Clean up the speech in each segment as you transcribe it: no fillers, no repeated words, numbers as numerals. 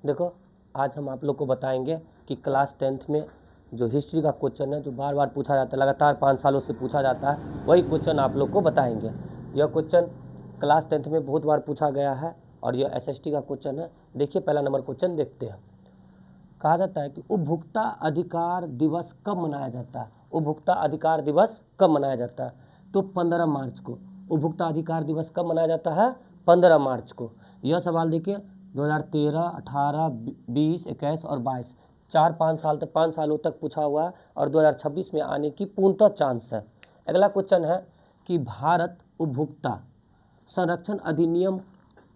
देखो आज हम आप लोग को बताएंगे कि क्लास 10th में जो हिस्ट्री का क्वेश्चन है जो बार बार पूछा जाता है, लगातार 5 सालों से पूछा जाता है, वही क्वेश्चन आप लोग को बताएंगे। यह क्वेश्चन क्लास 10th में बहुत बार पूछा गया है और यह एसएसटी का क्वेश्चन है। देखिए पहला नंबर क्वेश्चन देखते हैं। कहा जाता है कि उपभोक्ता अधिकार दिवस कब मनाया जाता है। उपभोक्ता अधिकार दिवस कब मनाया जाता है? तो 15 मार्च को। उपभोक्ता अधिकार दिवस कब मनाया जाता है? 15 मार्च को। यह सवाल देखिए 2013, 18, 20, 21 और 22 4-5 साल तक 5 सालों तक पूछा हुआ है और 2026 में आने की पूर्णतः चांस है। अगला क्वेश्चन है कि भारत उपभोक्ता संरक्षण अधिनियम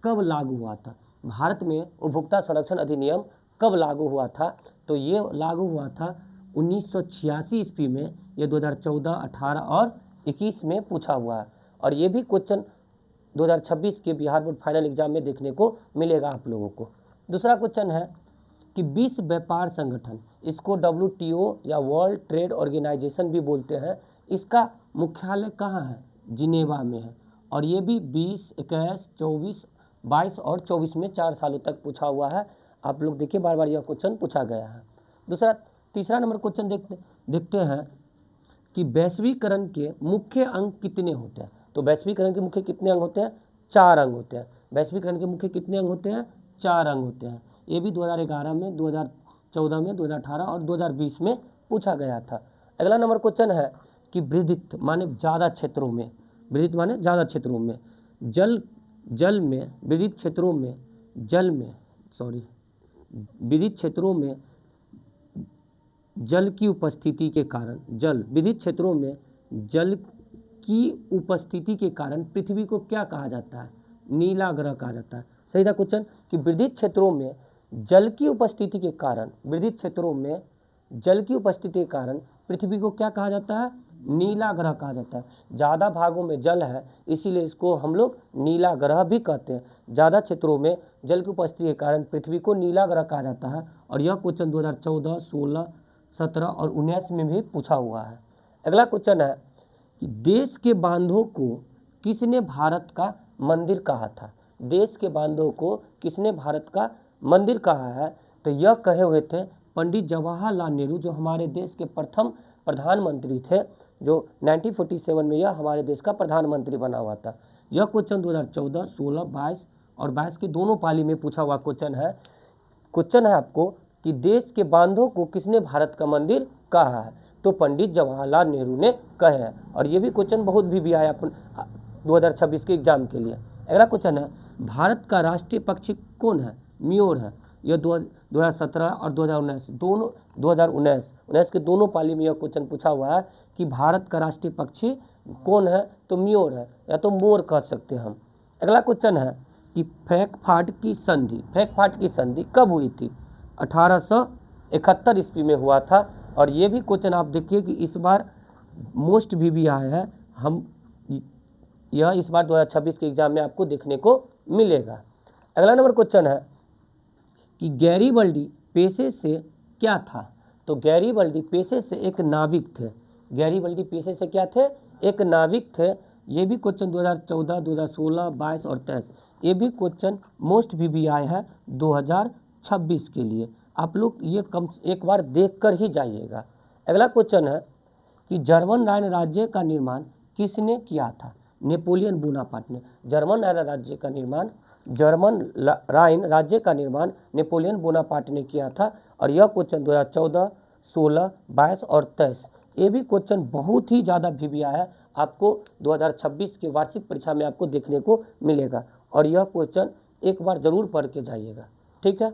कब लागू हुआ था? भारत में उपभोक्ता संरक्षण अधिनियम कब लागू हुआ था? तो ये लागू हुआ था 1986 ईस्वी में। ये 2014, 18 और 21 में पूछा हुआ है और ये भी क्वेश्चन 2026 के बिहार बोर्ड फाइनल एग्जाम में देखने को मिलेगा आप लोगों को। दूसरा क्वेश्चन है कि विश्व व्यापार संगठन, इसको WTO या वर्ल्ड ट्रेड ऑर्गेनाइजेशन भी बोलते हैं, इसका मुख्यालय कहाँ है? जिनेवा में है और ये भी 20, 21, 24, 22 और 24 में 4 सालों तक पूछा हुआ है। आप लोग देखिए बार बार यह क्वेश्चन पूछा गया है। तीसरा नंबर क्वेश्चन देखते हैं कि वैश्वीकरण के मुख्य अंग कितने होते हैं? तो वैश्वीकरण के मुख्य कितने अंग होते हैं? 4 अंग होते हैं। वैश्वीकरण के मुख्य कितने अंग होते हैं? 4 अंग होते हैं। ये भी 2011 में, 2014 में, 2018 और 2020 में पूछा गया था। अगला नंबर क्वेश्चन है कि विदित माने ज़्यादा क्षेत्रों में, विदित माने ज़्यादा क्षेत्रों में, जल में विदित क्षेत्रों में विदित क्षेत्रों में जल की उपस्थिति के कारण, विदित क्षेत्रों में जल की उपस्थिति के कारण पृथ्वी को क्या कहा जाता है? नीला ग्रह कहा जाता है। सही था क्वेश्चन कि विदित क्षेत्रों में जल की उपस्थिति के कारण, विदित क्षेत्रों में जल की उपस्थिति के कारण पृथ्वी को क्या कहा जाता है? नीला ग्रह कहा जाता है। ज़्यादा भागों में जल है इसीलिए इसको हम लोग नीला ग्रह भी कहते हैं। ज़्यादा क्षेत्रों में जल की उपस्थिति के कारण पृथ्वी को नीला ग्रह कहा जाता है और यह क्वेश्चन 2014, 16, 17 और 19 में भी पूछा हुआ है। अगला क्वेश्चन है कि देश के बांधों को किसने भारत का मंदिर कहा था? देश के बांधों को किसने भारत का मंदिर कहा है? तो यह कहे हुए थे पंडित जवाहरलाल नेहरू, जो हमारे देश के प्रथम प्रधानमंत्री थे, जो 1947 में यह हमारे देश का प्रधानमंत्री बना हुआ था। यह क्वेश्चन 2014, 16, 22 और 22 के दोनों पाली में पूछा हुआ क्वेश्चन है। क्वेश्चन है आपको कि देश के बांधों को किसने भारत का मंदिर कहा है? तो पंडित जवाहरलाल नेहरू ने कहे हैं और ये भी क्वेश्चन बहुत भी आया 2026 के एग्जाम के लिए। अगला क्वेश्चन है भारत का राष्ट्रीय पक्षी कौन है? म्योर है। यह 2017 और 2019 दोनों 2019 के दोनों पाली में यह क्वेश्चन पूछा हुआ है कि भारत का राष्ट्रीय पक्षी कौन है? तो म्योर है या तो मोर कह सकते हैं हम। अगला क्वेश्चन है कि फ्रैंकफर्ट की संधि कब हुई थी? 1871 ईस्वी में हुआ था और ये भी क्वेश्चन आप देखिए कि इस बार मोस्ट भी आया है। यह इस बार 2026 के एग्जाम में आपको देखने को मिलेगा। अगला नंबर क्वेश्चन है कि गैरीबल्डी पेशे से क्या था? तो गैरीबल्डी पेशे से एक नाविक थे। गैरीबल्डी पेशे से क्या थे? एक नाविक थे। ये भी क्वेश्चन 2014, 2016, 22 और 23, ये भी क्वेश्चन मोस्ट भी आया है 2026 के लिए। आप लोग ये एक बार देख कर ही जाइएगा। अगला क्वेश्चन है कि जर्मन राइन राज्य का निर्माण किसने किया था? नेपोलियन बोनापार्ट ने। जर्मन राइन राज्य का निर्माण नेपोलियन बोनापार्ट ने किया था और यह क्वेश्चन 2014, 16, 22 और 23, ये भी क्वेश्चन बहुत ही ज़्यादा भी आया है, आपको 2026 के वार्षिक परीक्षा में आपको देखने को मिलेगा और यह क्वेश्चन एक बार जरूर पढ़ के जाइएगा। ठीक है।